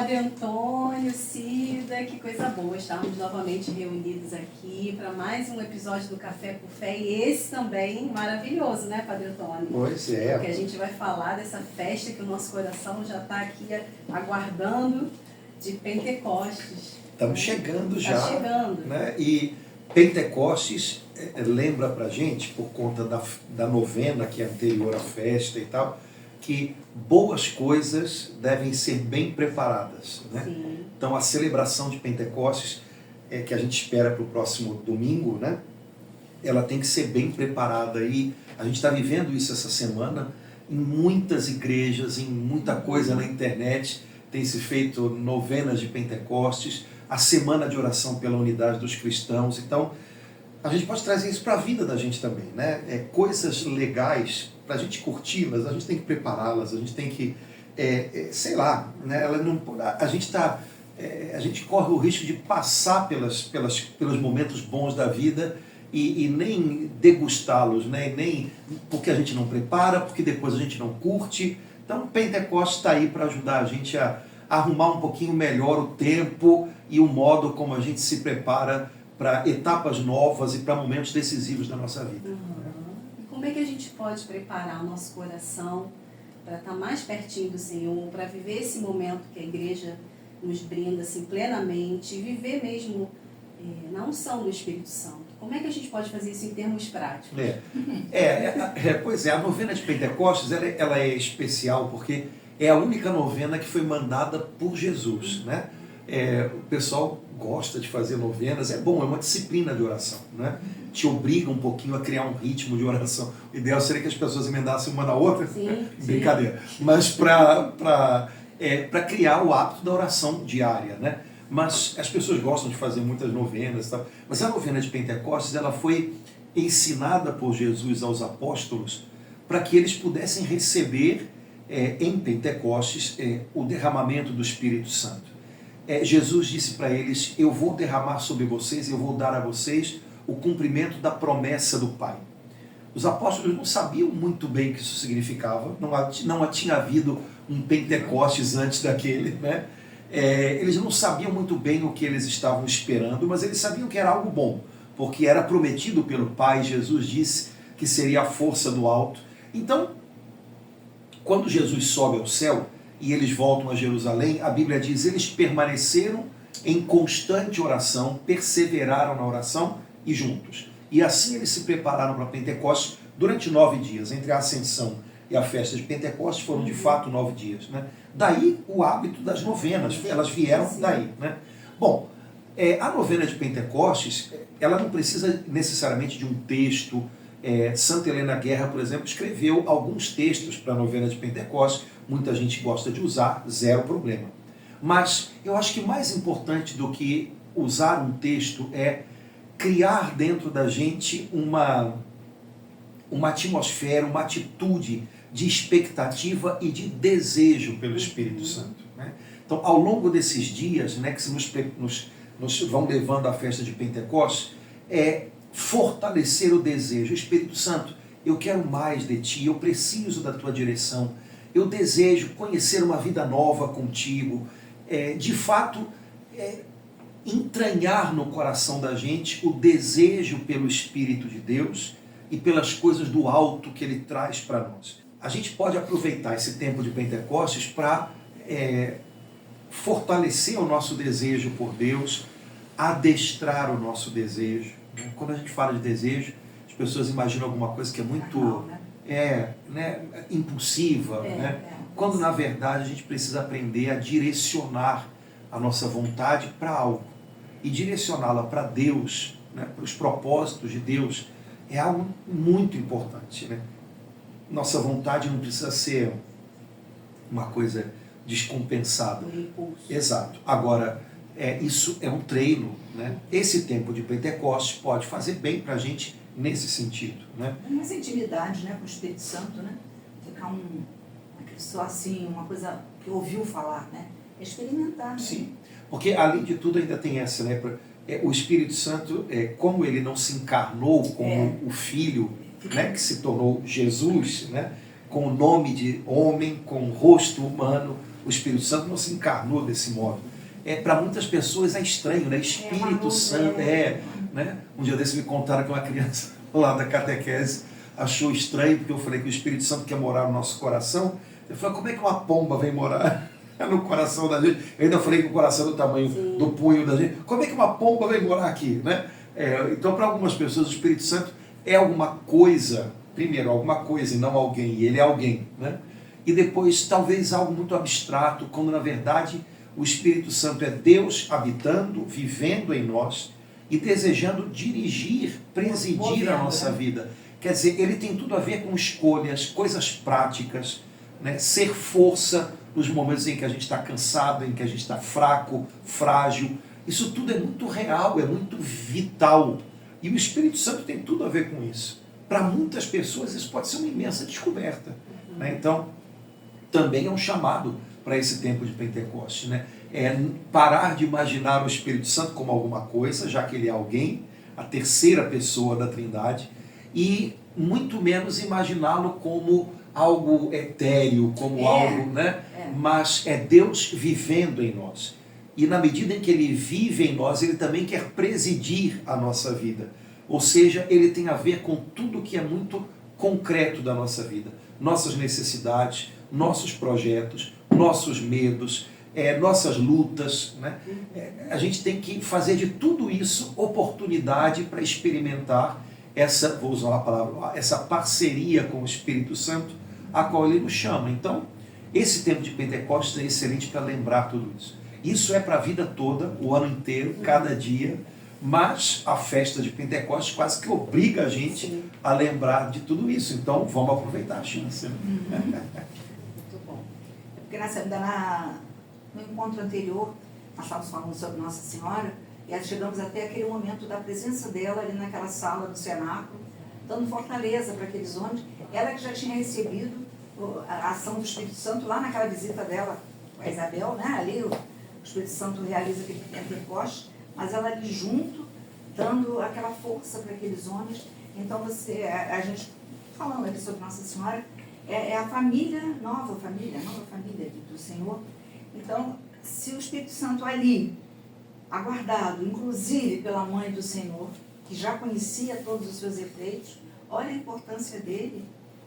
Padre Antônio, Cida, que coisa boa. Estamos novamente reunidos aqui para mais um episódio do Café com Fé. E esse também maravilhoso, né, Padre Antônio? Pois é. Porque a gente vai falar dessa festa que o nosso coração já está aqui aguardando, de Pentecostes. Estamos chegando já. Está chegando. Né? E Pentecostes lembra pra gente, por conta da novena que é anterior à festa e tal, que boas coisas devem ser bem preparadas. Né? Então a celebração de Pentecostes, que a gente espera para o próximo domingo, né? Ela tem que ser bem preparada. E a gente está vivendo isso essa semana em muitas igrejas, em muita coisa na internet. Tem se feito novenas de Pentecostes, a semana de oração pela unidade dos cristãos. Então, a gente pode trazer isso para a vida da gente também, né? Coisas legais para a gente curtir, mas a gente tem que prepará-las, a gente tem que, sei lá, né? A gente corre o risco de passar pelos momentos bons da vida e nem degustá-los, né? Nem porque a gente não prepara, porque depois a gente não curte. Então, o Pentecostes está aí para ajudar a gente a arrumar um pouquinho melhor o tempo e o modo como a gente se prepara para etapas novas e para momentos decisivos da nossa vida. E como é que a gente pode preparar o nosso coração para estar mais pertinho do Senhor, para viver esse momento que a igreja nos brinda assim, plenamente, e viver mesmo na unção do Espírito Santo? Como é que a gente pode fazer isso em termos práticos? Pois é, a novena de Pentecostes ela é especial porque é a única novena que foi mandada por Jesus, né? O pessoal gosta de fazer novenas, é bom, é uma disciplina de oração, né? Te obriga um pouquinho a criar um ritmo de oração. O ideal seria que as pessoas emendassem uma na outra, sim, brincadeira, mas para criar o hábito da oração diária, né? Mas as pessoas gostam de fazer muitas novenas, tal. Mas a novena de Pentecostes ela foi ensinada por Jesus aos apóstolos para que eles pudessem receber em Pentecostes o derramamento do Espírito Santo. Jesus disse para eles: eu vou derramar sobre vocês, eu vou dar a vocês o cumprimento da promessa do Pai. Os apóstolos não sabiam muito bem o que isso significava, não tinha havido um Pentecostes antes daquele, né? Eles não sabiam muito bem o que eles estavam esperando, mas eles sabiam que era algo bom, porque era prometido pelo Pai. Jesus disse que seria a força do alto. Então, quando Jesus sobe ao céu e eles voltam a Jerusalém, a Bíblia diz: eles permaneceram em constante oração, perseveraram na oração e juntos. E assim eles se prepararam para Pentecostes durante 9 dias. Entre a ascensão e a festa de Pentecostes foram de fato 9 dias, né? Daí o hábito das novenas, elas vieram daí, né? Bom, a novena de Pentecostes, ela não precisa necessariamente de um texto. Santa Helena Guerra, por exemplo, escreveu alguns textos para a novena de Pentecostes, muita gente gosta de usar, zero problema. Mas eu acho que mais importante do que usar um texto é criar dentro da gente uma atmosfera, uma atitude de expectativa e de desejo pelo Espírito Santo, né? Então, ao longo desses dias, né, que nos vão levando à festa de Pentecostes, fortalecer o desejo. Espírito Santo, eu quero mais de Ti, eu preciso da Tua direção, eu desejo conhecer uma vida nova contigo, de fato, entranhar no coração da gente o desejo pelo Espírito de Deus e pelas coisas do alto que Ele traz para nós. A gente pode aproveitar esse tempo de Pentecostes para fortalecer o nosso desejo por Deus, adestrar o nosso desejo. Quando a gente fala de desejo, as pessoas imaginam alguma coisa que é muito impulsiva, né? Quando na verdade a gente precisa aprender a direcionar a nossa vontade para algo e direcioná-la para Deus, né? Para os propósitos de Deus, é algo muito importante, né? Nossa vontade não precisa ser uma coisa descompensada. Um impulso. Exato. Agora, isso é um treino, né? Esse tempo de Pentecostes pode fazer bem para a gente nesse sentido, né? Essa intimidade, né, com o Espírito Santo, né? Ficar só assim, uma coisa que ouviu falar, né? Experimentar, né? Sim, porque além de tudo ainda tem essa, né? O Espírito Santo, como ele não se encarnou como o Filho, né, que se tornou Jesus, né? Com o nome de homem, com o rosto humano, o Espírito Santo não se encarnou desse modo. Para muitas pessoas é estranho, né? Espírito Santo, né? Um dia desse me contaram que uma criança lá da catequese achou estranho, porque eu falei que o Espírito Santo quer morar no nosso coração. Eu falei, como é que uma pomba vem morar no coração da gente? Eu ainda falei que o coração é do tamanho do punho da gente. Como é que uma pomba vem morar aqui, né? Então, para algumas pessoas, o Espírito Santo é alguma coisa, primeiro, alguma coisa e não alguém, e ele é alguém, né? E depois, talvez algo muito abstrato, quando na verdade o Espírito Santo é Deus habitando, vivendo em nós e desejando dirigir, presidir a nossa vida. Quer dizer, ele tem tudo a ver com escolhas, coisas práticas, né? Ser força nos momentos em que a gente está cansado, em que a gente está fraco, frágil. Isso tudo é muito real, é muito vital. E o Espírito Santo tem tudo a ver com isso. Para muitas pessoas isso pode ser uma imensa descoberta, né? Então, também é um chamado para esse tempo de Pentecostes, né? Parar de imaginar o Espírito Santo como alguma coisa, já que ele é alguém, a terceira pessoa da Trindade, e muito menos imaginá-lo como algo etéreo, como algo, né? Mas é Deus vivendo em nós. E na medida em que ele vive em nós, ele também quer presidir a nossa vida. Ou seja, ele tem a ver com tudo que é muito concreto da nossa vida. Nossas necessidades, nossos projetos, nossos medos, nossas lutas, né? A gente tem que fazer de tudo isso oportunidade para experimentar essa, vou usar uma palavra, essa parceria com o Espírito Santo, a qual ele nos chama. Então, esse tempo de Pentecostes é excelente para lembrar tudo isso. Isso é para a vida toda, o ano inteiro, cada dia, mas a festa de Pentecostes quase que obriga a gente a lembrar de tudo isso. Então, vamos aproveitar a chance. Muito bom. Porque no encontro anterior, nós estávamos falando sobre Nossa Senhora, e chegamos até aquele momento da presença dela ali naquela sala do cenáculo, dando fortaleza para aqueles homens. Ela que já tinha recebido a ação do Espírito Santo lá naquela visita dela com a Isabel, né? Ali o Espírito Santo realiza aquele Pentecostes, mas ela ali junto, dando aquela força para aqueles homens. Então a gente falando ali sobre Nossa Senhora, é a nova família do Senhor. Então, se o Espírito Santo ali, aguardado, inclusive pela mãe do Senhor, que já conhecia todos os seus efeitos, olha a importância dele.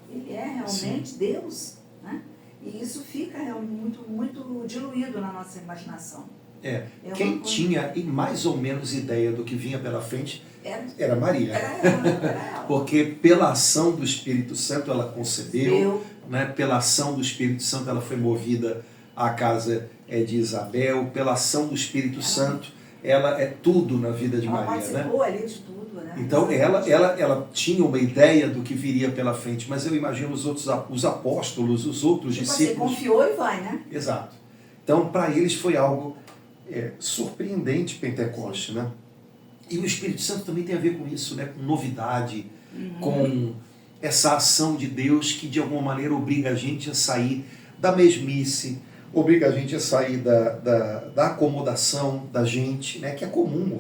Ele é realmente Deus, né? E isso fica muito, muito diluído na nossa imaginação. Quem tinha mais ou menos ideia do que vinha pela frente era Maria. Era ela. Porque pela ação do Espírito Santo ela concebeu, né? Pela ação do Espírito Santo ela foi movida à casa de Isabel, pela ação do Espírito Santo ela é tudo na vida de Maria. Ela participou ali de tudo, né? Então ela tinha uma ideia do que viria pela frente, mas eu imagino os apóstolos, os outros discípulos. Você confiou e vai, né? Exato. Então para eles foi algo surpreendente Pentecostes, né? E o Espírito Santo também tem a ver com isso, né? Com novidade, com essa ação de Deus que de alguma maneira obriga a gente a sair da mesmice, obriga a gente a sair da acomodação da gente, né? Que é comum,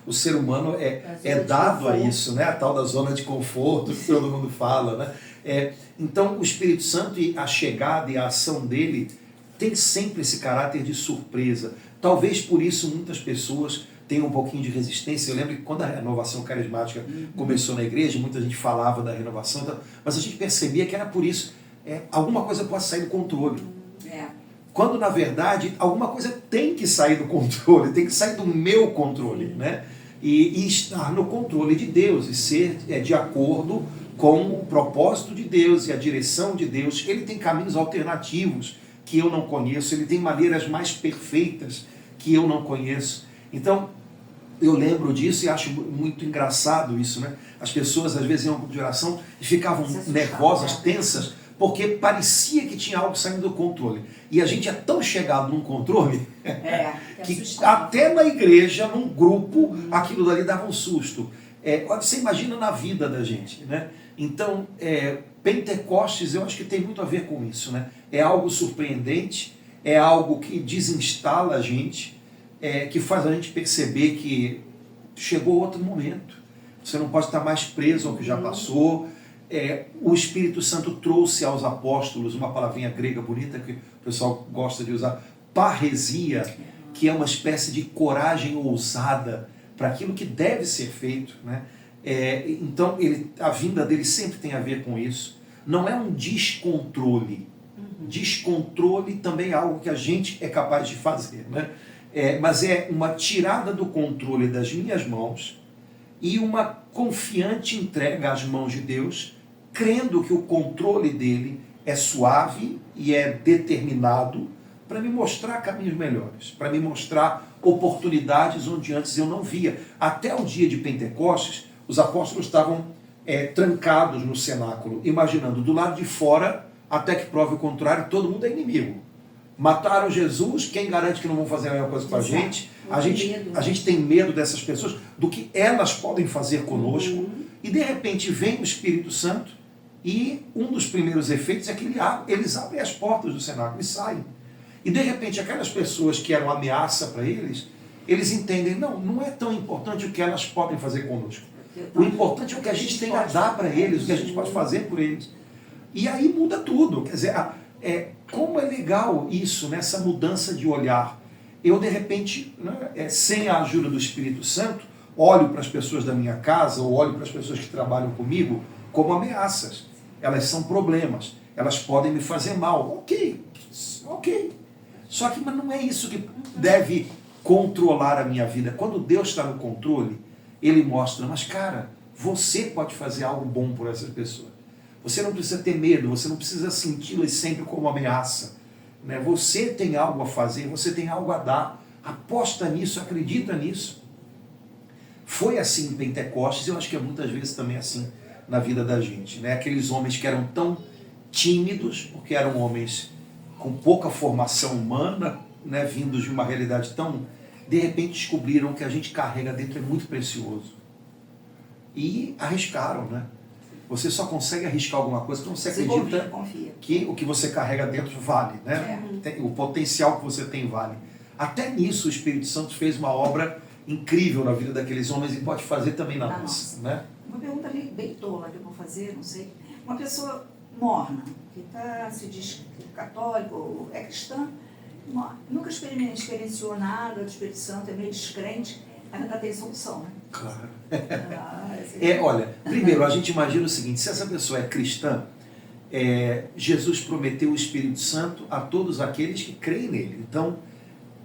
o ser humano é dado a isso, né? A tal da zona de conforto que todo mundo fala, né? Então o Espírito Santo e a chegada e a ação dele tem sempre esse caráter de surpresa. Talvez por isso muitas pessoas tenham um pouquinho de resistência. Eu lembro que quando a renovação carismática começou na igreja, muita gente falava da renovação, mas a gente percebia que era por isso. Alguma coisa pode sair do controle. Quando, na verdade, alguma coisa tem que sair do controle, tem que sair do meu controle, né? E estar no controle de Deus e ser de acordo com o propósito de Deus e a direção de Deus. Ele tem caminhos alternativos que eu não conheço, ele tem maneiras mais perfeitas que eu não conheço. Então, eu lembro disso e acho muito engraçado isso, né? As pessoas às vezes iam ao grupo de oração e ficavam nervosas, tensas, porque parecia que tinha algo saindo do controle. E a gente é tão chegado num controle que até na igreja, num grupo, aquilo dali dava um susto. Você imagina na vida da gente, né? Então, Pentecostes eu acho que tem muito a ver com isso, né? É algo surpreendente, é algo que desinstala a gente, que faz a gente perceber que chegou outro momento. Você não pode estar mais preso ao que já passou. o Espírito Santo trouxe aos apóstolos uma palavrinha grega bonita que o pessoal gosta de usar, parresia, que é uma espécie de coragem ousada para aquilo que deve ser feito, né? Então, a vinda dele sempre tem a ver com isso. Não é um descontrole. Descontrole também é algo que a gente é capaz de fazer, né? Mas é uma tirada do controle das minhas mãos e uma confiante entrega às mãos de Deus, crendo que o controle dele é suave e é determinado para me mostrar caminhos melhores, para me mostrar oportunidades onde antes eu não via. Até o dia de Pentecostes, os apóstolos estavam trancados no cenáculo, imaginando do lado de fora, até que prove o contrário, todo mundo é inimigo. Mataram Jesus, quem garante que não vão fazer a mesma coisa com a gente? A gente tem medo dessas pessoas, do que elas podem fazer conosco. E de repente vem o Espírito Santo e um dos primeiros efeitos é que eles abrem as portas do cenáculo e saem. E de repente aquelas pessoas que eram ameaça para eles entendem, não é tão importante o que elas podem fazer conosco. O importante é o que a gente tem a dar para eles, o que a gente pode fazer por eles. E aí muda tudo. Quer dizer, como é legal isso, nessa mudança de olhar. Eu, de repente, né, sem a ajuda do Espírito Santo, olho para as pessoas da minha casa, ou olho para as pessoas que trabalham comigo, como ameaças. Elas são problemas. Elas podem me fazer mal. Ok. Só que mas não é isso que deve controlar a minha vida. Quando Deus está no controle, Ele mostra, mas cara, você pode fazer algo bom por essa pessoa. Você não precisa ter medo, você não precisa senti-las sempre como ameaça. Né? Você tem algo a fazer, você tem algo a dar. Aposta nisso, acredita nisso. Foi assim em Pentecostes, eu acho que é muitas vezes também assim na vida da gente. Né? Aqueles homens que eram tão tímidos, porque eram homens com pouca formação humana, né? Vindos de uma realidade tão... De repente descobriram que a gente carrega dentro é muito precioso. E arriscaram, né? Você só consegue arriscar alguma coisa quando você acredita que o que você carrega dentro vale, né? O potencial que você tem vale. Até nisso o Espírito Santo fez uma obra incrível na vida daqueles homens e pode fazer também na nossa, né? Uma pergunta bem tola que eu vou fazer, não sei. Uma pessoa morna, que se diz católico, é cristã, nunca experienciou nada do Espírito Santo, é meio descrente, ainda tem solução, né? Claro. Olha, primeiro a gente imagina o seguinte, se essa pessoa é cristã, Jesus prometeu o Espírito Santo a todos aqueles que creem nele. Então,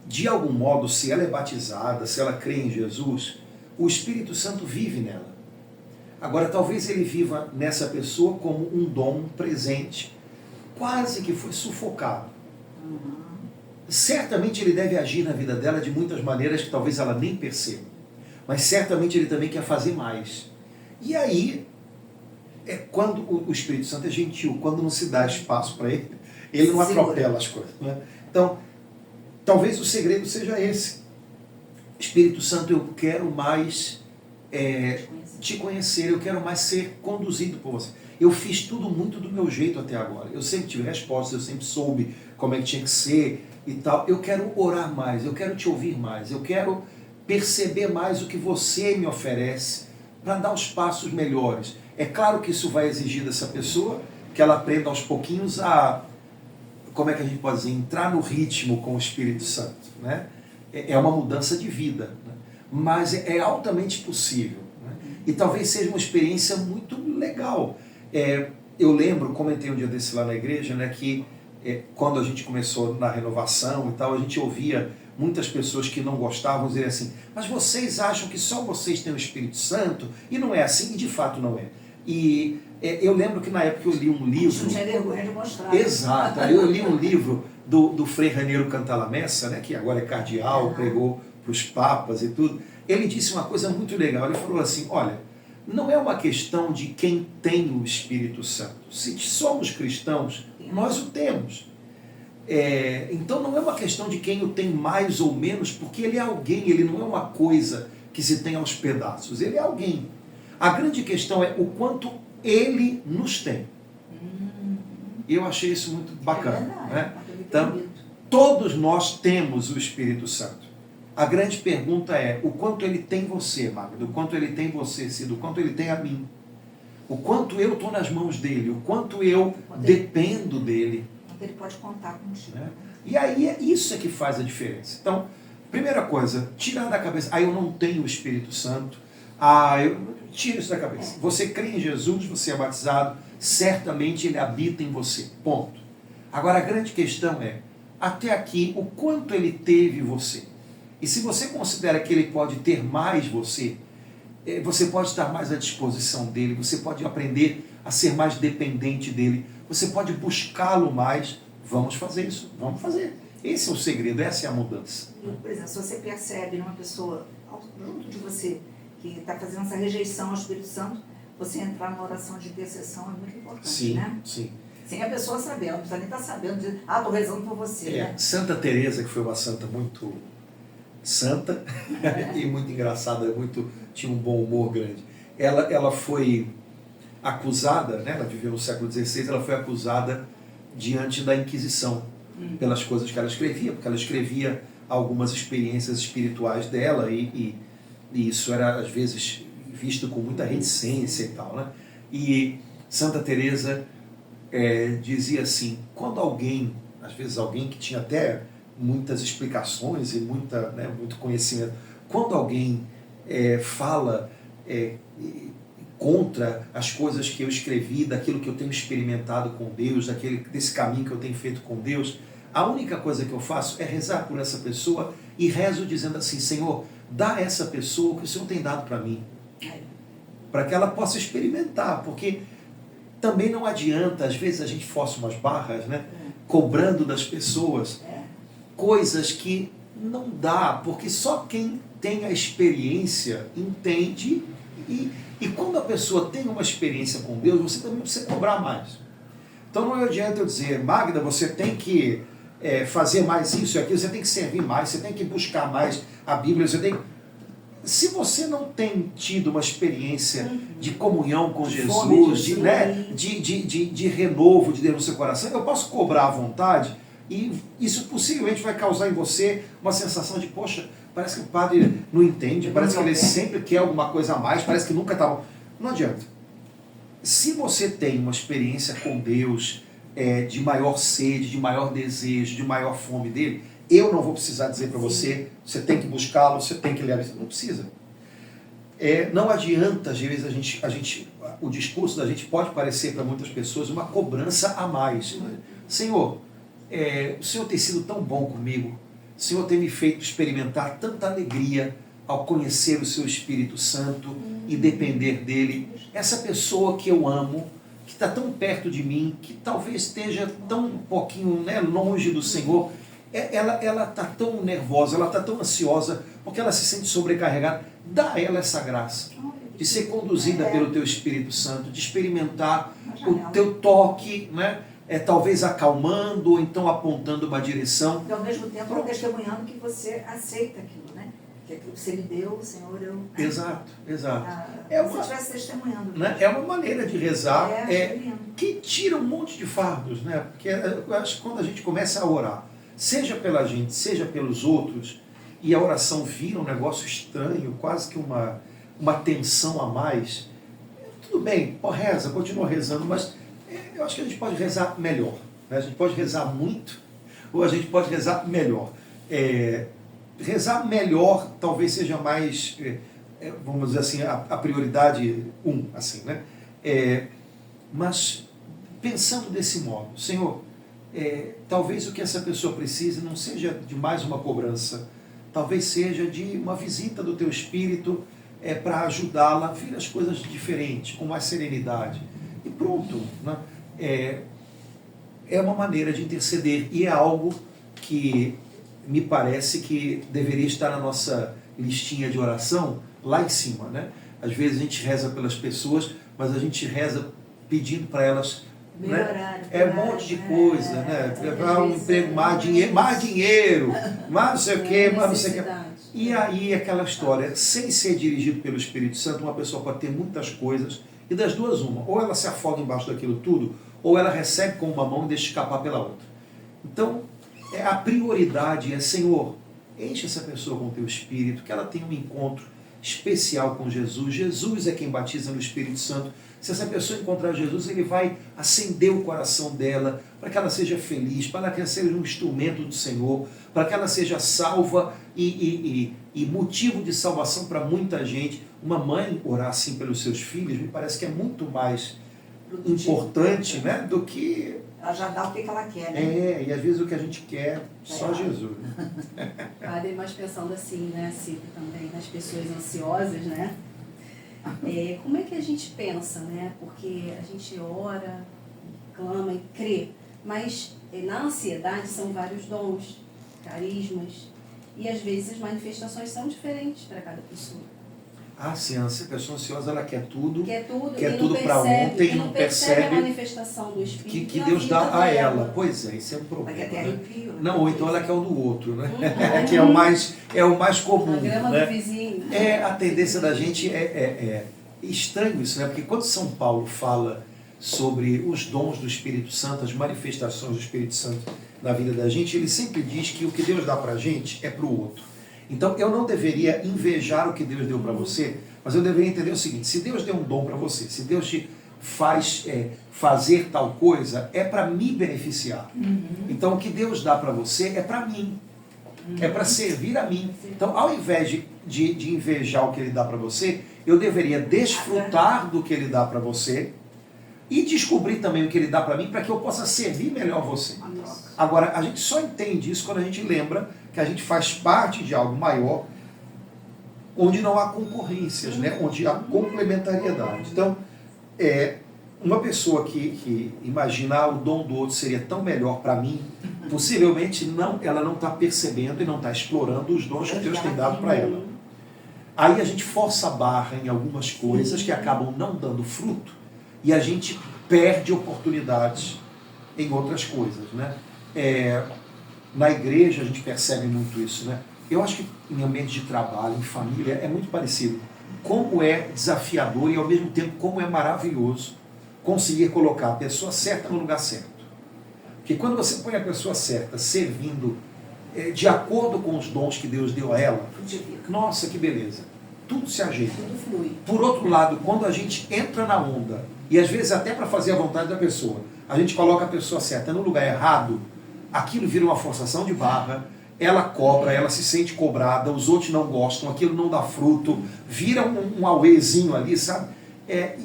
de algum modo, se ela é batizada, se ela crê em Jesus, o Espírito Santo vive nela. Agora, talvez ele viva nessa pessoa como um dom presente, quase que foi sufocado. Certamente ele deve agir na vida dela de muitas maneiras que talvez ela nem perceba. Mas certamente ele também quer fazer mais. E aí, quando o Espírito Santo é gentil, quando não se dá espaço para ele, ele não atropela as coisas. Né? Então, talvez o segredo seja esse. Espírito Santo, eu quero mais te conhecer, eu quero mais ser conduzido por você. Eu fiz tudo muito do meu jeito até agora. Eu sempre tive respostas, eu sempre soube como é que tinha que ser e tal. Eu quero orar mais, eu quero te ouvir mais, eu quero perceber mais o que você me oferece para dar os passos melhores. É claro que isso vai exigir dessa pessoa que ela aprenda aos pouquinhos a, como é que a gente pode dizer, entrar no ritmo com o Espírito Santo. Né? É uma mudança de vida, né? Mas é altamente possível. Né? E talvez seja uma experiência muito legal. Eu lembro, comentei um dia desse lá na igreja, né, que quando a gente começou na renovação e tal, a gente ouvia muitas pessoas que não gostavam dizer assim, mas vocês acham que só vocês têm o Espírito Santo? E não é assim, e de fato não é. E eu lembro que na época eu li um livro... Não tinha vergonha de mostrar. Exato, eu li um livro do Frei Raniero Cantalamessa, né, que agora é cardeal, pregou para os papas e tudo. Ele disse uma coisa muito legal, ele falou assim, olha, não é uma questão de quem tem o Espírito Santo. Se somos cristãos, nós o temos. Então não é uma questão de quem o tem mais ou menos, porque ele é alguém, ele não é uma coisa que se tem aos pedaços, ele é alguém. A grande questão é o quanto ele nos tem. Eu achei isso muito bacana. Né? Então, todos nós temos o Espírito Santo. A grande pergunta é o quanto ele tem você, Magda, o quanto ele tem você, Cido, o quanto ele tem a mim. o quanto eu estou nas mãos dele, o quanto eu dependo dele. Ele pode contar contigo. Né? E aí isso é que faz a diferença. Então, primeira coisa, tirar da cabeça, eu não tenho o Espírito Santo, tira isso da cabeça. Você crê em Jesus, você é batizado, certamente ele habita em você, ponto. Agora a grande questão é, até aqui, o quanto ele teve você. E se você considera que ele pode ter mais você pode estar mais à disposição dele, você pode aprender a ser mais dependente dele, você pode buscá-lo mais. Vamos fazer isso, vamos fazer. Esse é o segredo, essa é a mudança. Por exemplo, se você percebe numa pessoa junto de você que está fazendo essa rejeição ao Espírito Santo, você entrar numa oração de intercessão é muito importante, sim, né? Sim. Sem a pessoa saber, ela não precisa nem estar sabendo, dizer, estou rezando por você. Né? Santa Teresa, que foi uma santa muito santa e muito engraçada, tinha um bom humor grande. Ela foi acusada, né? Ela viveu no século XVI, ela foi acusada diante da Inquisição pelas coisas que ela escrevia, porque ela escrevia algumas experiências espirituais dela e isso era às vezes visto com muita reticência e tal, né? E Santa Teresa dizia assim, quando alguém, às vezes alguém que tinha até muitas explicações e muito conhecimento, quando alguém fala contra as coisas que eu escrevi, daquilo que eu tenho experimentado com Deus, desse caminho que eu tenho feito com Deus, a única coisa que eu faço é rezar por essa pessoa e rezo dizendo assim, Senhor, dá a essa pessoa o que o Senhor tem dado para mim, para que ela possa experimentar, porque também não adianta, às vezes a gente força umas barras, né, cobrando das pessoas coisas que não dá, porque só quem tem a experiência entende e quando a pessoa tem uma experiência com Deus, você também precisa cobrar mais. Então não adianta eu dizer, Magda, você tem que fazer mais isso e aquilo, você tem que servir mais, você tem que buscar mais a Bíblia, se você não tem tido uma experiência de comunhão com Jesus, de renovo de Deus no seu coração, eu posso cobrar à vontade e isso possivelmente vai causar em você uma sensação de, poxa, parece que o padre não entende, parece que ele sempre quer alguma coisa a mais, parece que nunca está bom. Não adianta. Se você tem uma experiência com Deus de maior sede, de maior desejo, de maior fome dele, eu não vou precisar dizer para você, você tem que buscá-lo, você tem que ler a Bíblia. Não precisa. Não adianta, às vezes, o discurso da gente pode parecer para muitas pessoas uma cobrança a mais. Senhor, o Senhor tem sido tão bom comigo, o Senhor tem me feito experimentar tanta alegria ao conhecer o seu Espírito Santo e depender dele. Essa pessoa que eu amo, que está tão perto de mim, que talvez esteja tão um pouquinho longe do Senhor, ela está tão nervosa, ela está tão ansiosa, porque ela se sente sobrecarregada. Dá a ela essa graça de ser conduzida pelo teu Espírito Santo, de experimentar o teu toque, né? Talvez acalmando ou então apontando uma direção. E ao mesmo tempo testemunhando que você aceita aquilo, né? Que aquilo que você me deu, Senhor, eu... Exato. Se estivesse testemunhando. Né? É uma maneira de rezar que tira um monte de fardos, né? Porque eu acho que quando a gente começa a orar, seja pela gente, seja pelos outros, e a oração vira um negócio estranho, quase que uma tensão a mais, tudo bem, reza, continua rezando, mas eu acho que a gente pode rezar melhor. Né? A gente pode rezar muito, ou a gente pode rezar melhor. Rezar melhor talvez seja mais, vamos dizer assim, a prioridade assim, né? Mas pensando desse modo, Senhor, talvez o que essa pessoa precise não seja de mais uma cobrança, talvez seja de uma visita do teu Espírito para ajudá-la a ver as coisas diferentes, com mais serenidade. E pronto. Né? É uma maneira de interceder e é algo que me parece que deveria estar na nossa listinha de oração lá em cima. Né? Às vezes a gente reza pelas pessoas, mas a gente reza pedindo para elas um monte de coisa, né? Levar um emprego, mais dinheiro, mais não sei o quê, mais não sei o quê. E aí aquela história, sem ser dirigido pelo Espírito Santo, uma pessoa pode ter muitas coisas, e das duas uma, ou ela se afoga embaixo daquilo tudo, ou ela recebe com uma mão e deixa escapar pela outra. Então, a prioridade é, Senhor, enche essa pessoa com o teu Espírito, que ela tenha um encontro especial com Jesus. Jesus é quem batiza no Espírito Santo. Se essa pessoa encontrar Jesus, ele vai acender o coração dela, para que ela seja feliz, para que ela seja um instrumento do Senhor, para que ela seja salva e motivo de salvação para muita gente. Uma mãe orar assim pelos seus filhos, me parece que é muito mais importante, né, do que... Ela já dá o que ela quer, né? E às vezes o que a gente quer, só Jesus. Padre, mas pensando assim, né, Cida, também nas pessoas ansiosas, né? Como é que a gente pensa, né? Porque a gente ora, clama e crê, mas na ansiedade são vários dons, carismas, e às vezes as manifestações são diferentes para cada pessoa. Ah, sim, a pessoa ansiosa, ela quer tudo Quer quer tudo para ontem e não percebe a manifestação do Espírito que Deus dá a ela. Pois é, isso é um Ela problema. quer ter Né? arrepio. Né? Não, ou então ela quer o do outro, né? Que é o mais comum. A grama né? do vizinho. A tendência da gente é estranho isso, né? Porque quando São Paulo fala sobre os dons do Espírito Santo, as manifestações do Espírito Santo na vida da gente, ele sempre diz que o que Deus dá para a gente é para o outro. Então eu não deveria invejar o que Deus deu para você, mas eu deveria entender o seguinte: se Deus deu um dom para você, se Deus te faz fazer tal coisa, é para me beneficiar. Então o que Deus dá para você é para mim, é para servir a mim. Então ao invés de invejar o que Ele dá para você, eu deveria desfrutar do que Ele dá para você e descobrir também o que Ele dá para mim, para que eu possa servir melhor você. Agora, a gente só entende isso quando a gente lembra que a gente faz parte de algo maior, onde não há concorrências, né? Onde há complementariedade. Então, uma pessoa que imaginar o dom do outro seria tão melhor para mim, possivelmente ela não está percebendo e não está explorando os dons que Deus tem dado para ela. Aí a gente força a barra em algumas coisas que acabam não dando fruto e a gente perde oportunidades em outras coisas, né? Na igreja a gente percebe muito isso, né? Eu acho que em ambiente de trabalho, em família, é muito parecido. Como é desafiador e ao mesmo tempo como é maravilhoso conseguir colocar a pessoa certa no lugar certo. Porque quando você põe a pessoa certa servindo de acordo com os dons que Deus deu a ela, nossa, que beleza, tudo se ajeita. Tudo flui. Por outro lado, quando a gente entra na onda, e às vezes até para fazer a vontade da pessoa, a gente coloca a pessoa certa no lugar errado, aquilo vira uma forçação de barra, ela cobra, ela se sente cobrada, os outros não gostam, aquilo não dá fruto, vira um auêzinho ali, sabe?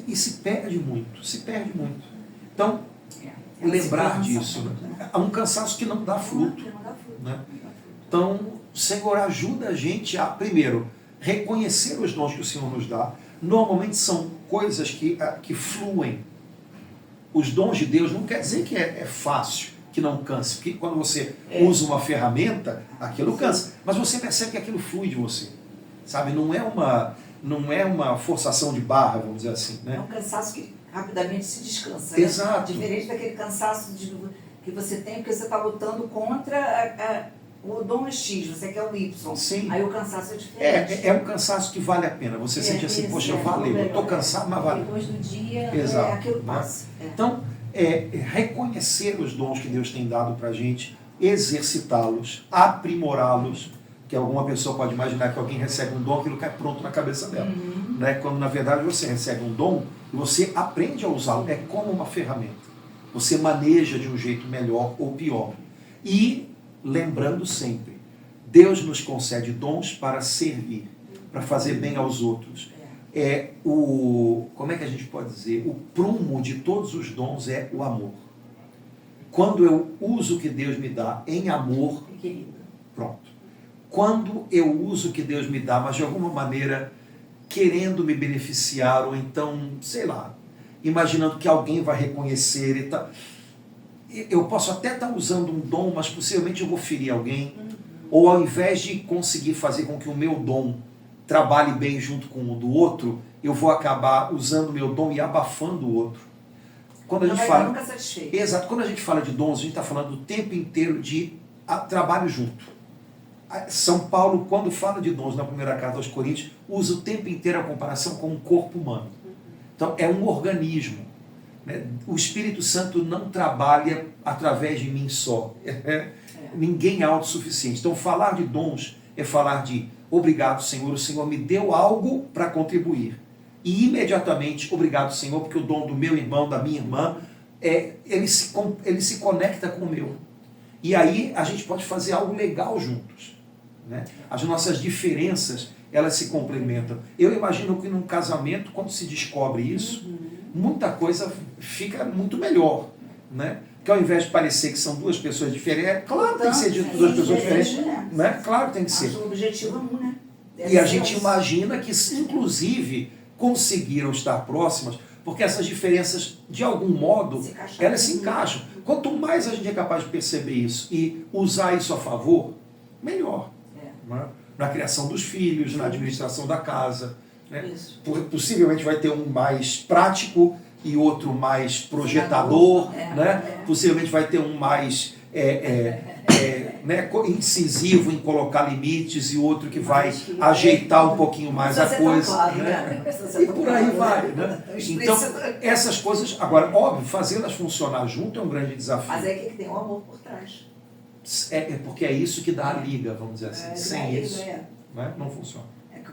E se perde muito, se perde muito. Então, lembrar disso, né? Há um cansaço que não dá fruto. Né? Então, o Senhor ajuda a gente a, primeiro, reconhecer os dons que o Senhor nos dá. Normalmente são coisas que fluem. Os dons de Deus não quer dizer que é fácil, que não canse, porque quando você usa uma ferramenta, aquilo cansa, mas você percebe que aquilo flui de você, sabe? Não é uma forçação de barra, vamos dizer assim, né? É um cansaço que rapidamente se descansa. Exato. Né? Diferente daquele cansaço que você tem, porque você está lutando contra o dom X, você quer o Y. Sim. Aí o cansaço é diferente. É um cansaço que vale a pena. Você sente assim, poxa, valeu, eu estou cansado, mas valeu. Depois do dia, Exato. Aquilo Né? passa. Então, reconhecer os dons que Deus tem dado para a gente, exercitá-los, aprimorá-los, que alguma pessoa pode imaginar que alguém recebe um dom, aquilo cai pronto na cabeça dela. Né? Quando na verdade você recebe um dom e você aprende a usá-lo, é como uma ferramenta. Você maneja de um jeito melhor ou pior. E lembrando sempre, Deus nos concede dons para servir, para fazer bem aos outros. Como é que a gente pode dizer? O prumo de todos os dons é o amor. Quando eu uso o que Deus me dá em amor, pronto. Quando eu uso o que Deus me dá, mas de alguma maneira querendo me beneficiar, ou então, sei lá, imaginando que alguém vai reconhecer e tal, eu posso até estar usando um dom, mas possivelmente eu vou ferir alguém, ou ao invés de conseguir fazer com que o meu dom trabalhe bem junto com o do outro, eu vou acabar usando o meu dom e abafando o outro. Quando a gente fala, nunca satisfeito. Exato, quando a gente fala de dons, a gente está falando o tempo inteiro de trabalho junto. São Paulo, quando fala de dons na primeira carta aos Coríntios, usa o tempo inteiro a comparação com o corpo humano. Então, é um organismo. Né? O Espírito Santo não trabalha através de mim só. Ninguém é autossuficiente. Então, falar de dons é falar de obrigado, Senhor, o Senhor me deu algo para contribuir. E imediatamente, obrigado, Senhor, porque o dom do meu irmão, da minha irmã, ele se conecta com o meu. E aí a gente pode fazer algo legal juntos, né? As nossas diferenças, elas se complementam. Eu imagino que num casamento, quando se descobre isso, muita coisa fica muito melhor, né? Porque ao invés de parecer que são duas pessoas diferentes, claro que tem que ser de duas pessoas diferentes, né? Claro que tem que ser. Mas o objetivo é um, né? E a gente imagina que, inclusive, conseguiram estar próximas, porque essas diferenças, de algum modo, elas se encaixam. Quanto mais a gente é capaz de perceber isso e usar isso a favor, melhor. Né? Na criação dos filhos, na administração da casa. Né? Possivelmente vai ter um mais prático e outro mais projetador. Né? Possivelmente vai ter um mais né, incisivo em colocar limites e outro que vai ajeitar um pouquinho mais a coisa. Claro, né? E por aí vai. Né? Então, essas coisas, agora, óbvio, fazê-las funcionar junto é um grande desafio. Mas é que tem o amor por trás. Porque é isso que dá a liga, vamos dizer assim. Sem isso, né, não funciona.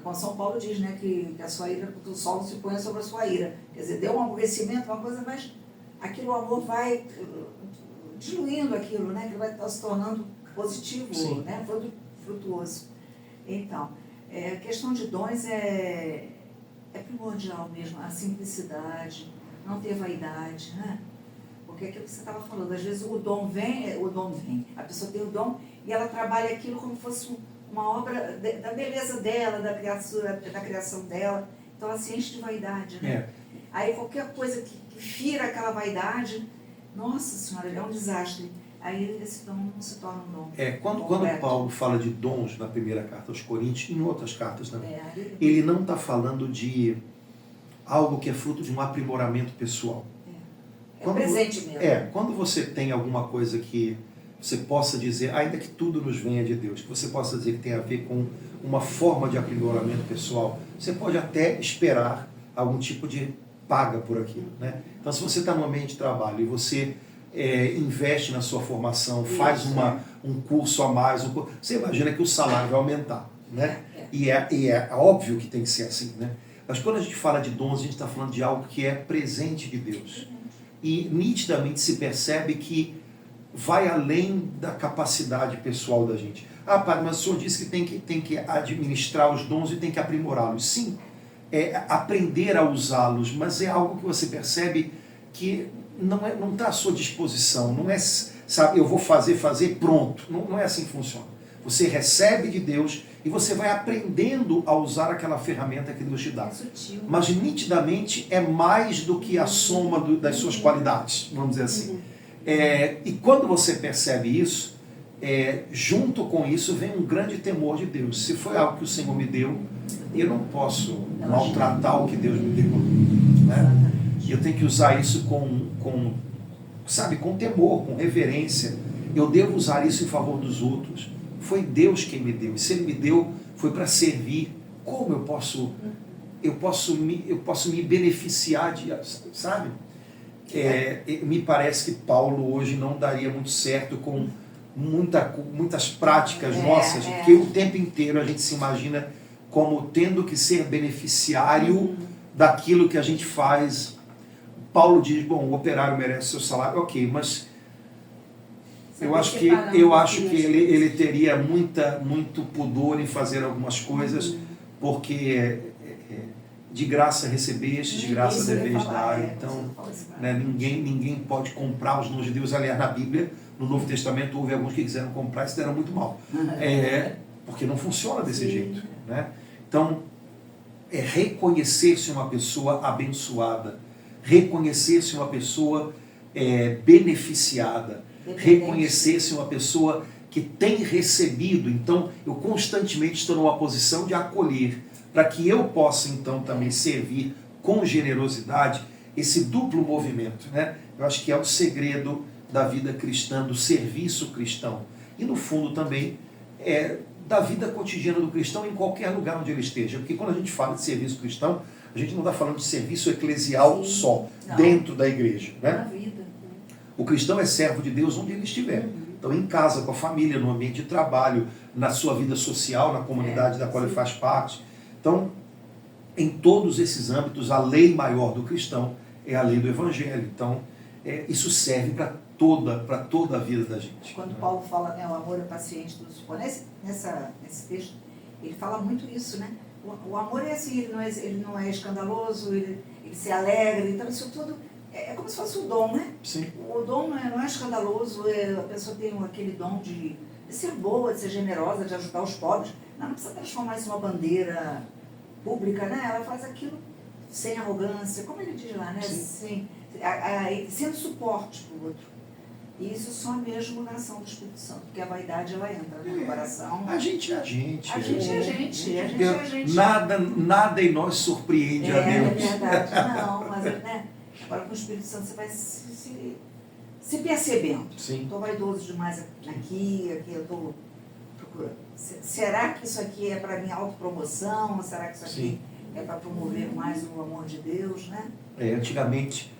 Como São Paulo diz, né, que a sua ira, o sol não se põe sobre a sua ira. Quer dizer, deu um aborrecimento, uma coisa, mas aquilo, o amor vai diluindo aquilo, né, que vai se tornando positivo, né, frutuoso. Então, a questão de dons é primordial mesmo, a simplicidade, não ter vaidade, né? Porque é aquilo que você estava falando, às vezes o dom vem, a pessoa tem o dom e ela trabalha aquilo como se fosse uma obra da beleza dela, da criação dela, então ela se enche de vaidade, né? Aí qualquer coisa que fira aquela vaidade, nossa senhora, é um desastre. Aí esse dom não se torna um dom. Quando Paulo fala de dons na primeira carta aos Coríntios, em outras cartas também, ele não está falando de algo que é fruto de um aprimoramento pessoal. Presente mesmo. Quando você tem alguma coisa que você possa dizer, ainda que tudo nos venha de Deus, que você possa dizer que tem a ver com uma forma de aprimoramento pessoal, você pode até esperar algum tipo de paga por aquilo, né? Então, se você está no ambiente de trabalho e você investe na sua formação, faz um curso a mais, você imagina que o salário vai aumentar, né? E é óbvio que tem que ser assim, né? Mas quando a gente fala de dons, a gente está falando de algo que é presente de Deus. E nitidamente se percebe que vai além da capacidade pessoal da gente. Padre, mas o senhor disse que tem que administrar os dons e tem que aprimorá-los. Sim, aprender a usá-los, mas é algo que você percebe que não está à sua disposição. Não é, sabe, eu vou fazer, pronto. Não é assim que funciona. Você recebe de Deus e você vai aprendendo a usar aquela ferramenta que Deus te dá. Mas nitidamente é mais do que a soma das suas qualidades, vamos dizer assim. E quando você percebe isso, junto com isso vem um grande temor de Deus. Se foi algo que o Senhor me deu, eu não posso maltratar o que Deus me deu. Né? Eu tenho que usar isso com temor, com reverência. Eu devo usar isso em favor dos outros. Foi Deus quem me deu. E se Ele me deu, foi para servir. Como eu posso me beneficiar sabe? Me parece que Paulo hoje não daria muito certo com muitas práticas nossas, porque o tempo inteiro a gente se imagina como tendo que ser beneficiário daquilo que a gente faz. Paulo diz, bom, o operário merece seu salário, ok, mas eu acho que ele teria muito pudor em fazer algumas coisas, porque de graça recebeste, de graça deveis dar. Então, né, ninguém pode comprar os dons de Deus. Aliás, na Bíblia, no Novo Testamento, houve alguns que quiseram comprar e se deram muito mal. Porque não funciona desse jeito. Né? Então, reconhecer-se uma pessoa abençoada, reconhecer-se uma pessoa beneficiada, reconhecer-se uma pessoa que tem recebido. Então, eu constantemente estou numa posição de acolher, para que eu possa, então, também servir com generosidade esse duplo movimento. Né? Eu acho que é o segredo da vida cristã, do serviço cristão. E, no fundo, também da vida cotidiana do cristão em qualquer lugar onde ele esteja. Porque quando a gente fala de serviço cristão, a gente não está falando de serviço eclesial só, dentro da igreja. Né? O cristão é servo de Deus onde ele estiver. Então, em casa, com a família, no ambiente de trabalho, na sua vida social, na comunidade da qual ele faz parte. Então, em todos esses âmbitos, a lei maior do cristão é a lei do Evangelho. Então, isso serve para toda a vida da gente. Quando Paulo fala, né, o amor é paciente, nesse texto, ele fala muito isso, né? O amor é assim, ele não é escandaloso, ele se alegra, então isso tudo é como se fosse o dom, né? Sim. O dom não é escandaloso, a pessoa tem aquele dom de ser boa, de ser generosa, de ajudar os pobres. Não precisa transformar isso numa bandeira pública, né? Ela faz aquilo sem arrogância, como ele diz lá, né? Sendo suporte para o outro. E isso só mesmo na ação do Espírito Santo, porque a vaidade ela entra no coração. A gente é a gente. A gente é a gente. A gente é a gente. Nada em nós surpreende a Deus. É verdade. Não, mas né? Agora com o Espírito Santo você vai se percebendo. Sim. Estou vaidoso demais aqui eu estou procurando. Será que isso aqui é para minha autopromoção? Ou será que isso aqui é para promover mais o amor de Deus, né? Antigamente,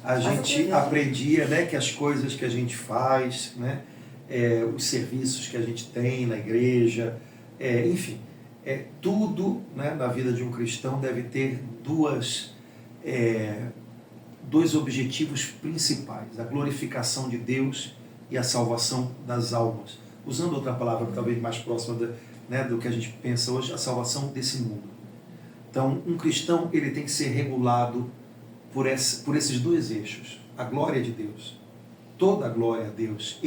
a gente aprendia, né, que as coisas que a gente faz, né, os serviços que a gente tem na igreja, enfim, tudo, né, na vida de um cristão deve ter dois objetivos principais: a glorificação de Deus e a salvação das almas. Usando outra palavra talvez mais próxima do que a gente pensa hoje, a salvação desse mundo. Então, um cristão ele tem que ser regulado por esses dois eixos: a glória de Deus, toda a glória a Deus,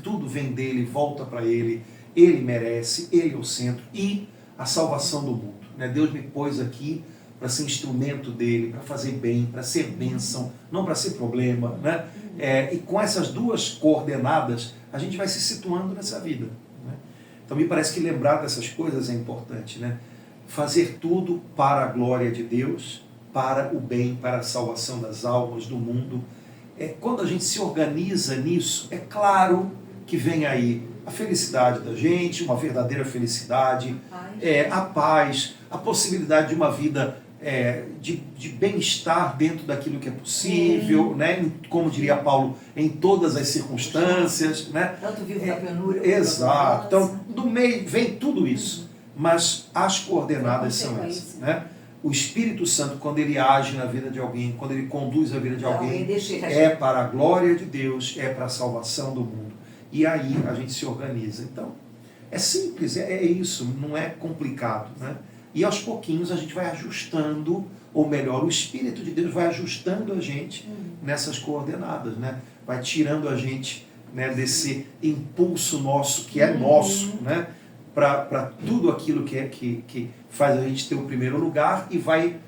tudo vem dele, volta para ele merece, ele é o centro, e a salvação do mundo, né? Deus me pôs aqui para ser instrumento dele, para fazer bem, para ser bênção, não para ser problema, né? E com essas duas coordenadas a gente vai se situando nessa vida, né? Então me parece que lembrar dessas coisas é importante, né? Fazer tudo para a glória de Deus, para o bem, para a salvação das almas, do mundo. Quando a gente se organiza nisso, é claro que vem aí a felicidade da gente, uma verdadeira felicidade, a paz, a possibilidade de uma vida de bem-estar dentro daquilo que é possível, né? Como diria Paulo, em todas as circunstâncias, né? Tanto vivo da penúria. Exato. Então, do meio vem tudo isso, mas as coordenadas são essas, né? O Espírito Santo, quando ele age na vida de alguém, quando ele conduz a vida de alguém, é para a glória de Deus, é para a salvação do mundo. E aí a gente se organiza. Então, é simples, é isso, não é complicado, né? E aos pouquinhos a gente vai ajustando, ou melhor, o Espírito de Deus vai ajustando a gente nessas coordenadas, né? Vai tirando a gente, né, desse impulso nosso, que é nosso, né? Para tudo aquilo que faz a gente ter o primeiro lugar, e vai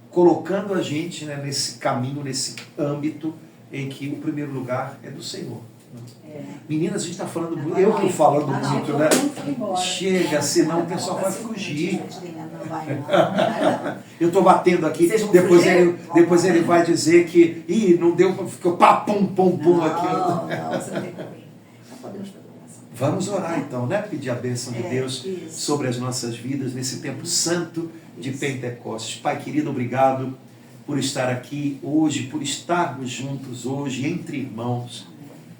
colocando a gente, né, nesse caminho, nesse âmbito em que o primeiro lugar é do Senhor. Meninas, a gente está falando muito, eu estou falando muito, né? Chega, senão o pessoal vai fugir. Eu estou batendo aqui, depois ele vai dizer que não deu, ficou pá, pum, pum, pum aqui. Não, você não tem problema. Não podemos fazer oração. Vamos orar então, né? Pedir a bênção de Deus sobre as nossas vidas nesse tempo santo de Pentecostes. Pai querido, obrigado por estar aqui hoje, por estarmos juntos hoje, entre irmãos,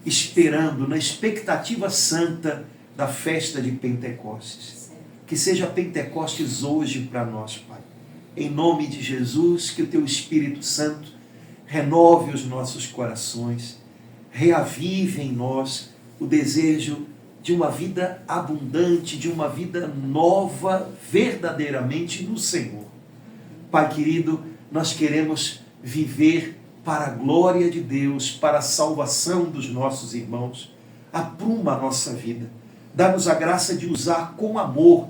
esperando, na expectativa santa da festa de Pentecostes. Que seja Pentecostes hoje para nós, Pai. Em nome de Jesus, que o Teu Espírito Santo renove os nossos corações, reavive em nós o desejo de uma vida abundante, de uma vida nova, verdadeiramente no Senhor. Pai querido, nós queremos viver para a glória de Deus, para a salvação dos nossos irmãos. Apruma a nossa vida. Dá-nos a graça de usar com amor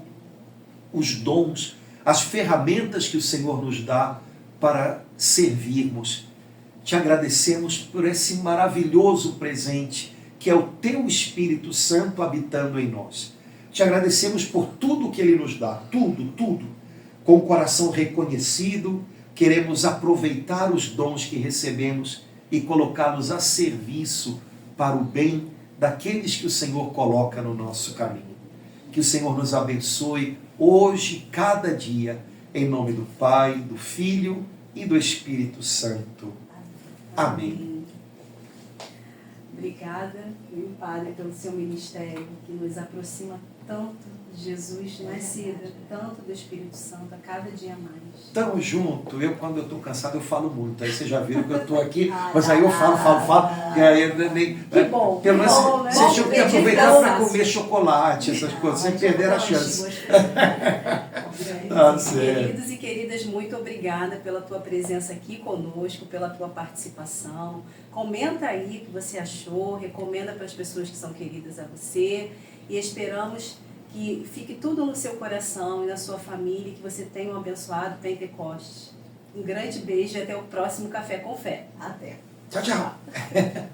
os dons, as ferramentas que o Senhor nos dá para servirmos. Te agradecemos por esse maravilhoso presente que é o Teu Espírito Santo habitando em nós. Te agradecemos por tudo que Ele nos dá, tudo. Com o coração reconhecido, queremos aproveitar os dons que recebemos e colocá-los a serviço para o bem daqueles que o Senhor coloca no nosso caminho. Que o Senhor nos abençoe hoje, cada dia, em nome do Pai, do Filho e do Espírito Santo. Amém. Obrigada, meu Padre, pelo seu ministério, que nos aproxima tanto de Jesus nascida, tanto do Espírito Santo, a cada dia mais. Tamo junto. Eu, quando eu tô cansado, eu falo muito. Aí vocês já viram que eu tô aqui, mas aí eu falo. E aí, que bom, pelo menos bom, né? vocês tinham que aproveitar para Cansaço. comer chocolate, essas coisas, sem perder a chance. Queridos e queridas, muito obrigada pela tua presença aqui conosco, pela tua participação. Comenta aí o que você achou, recomenda para as pessoas que são queridas a você e esperamos que fique tudo no seu coração e na sua família, que você tenha um abençoado Pentecostes. Um grande beijo e até o próximo Café com Fé. Até. Tchau, tchau.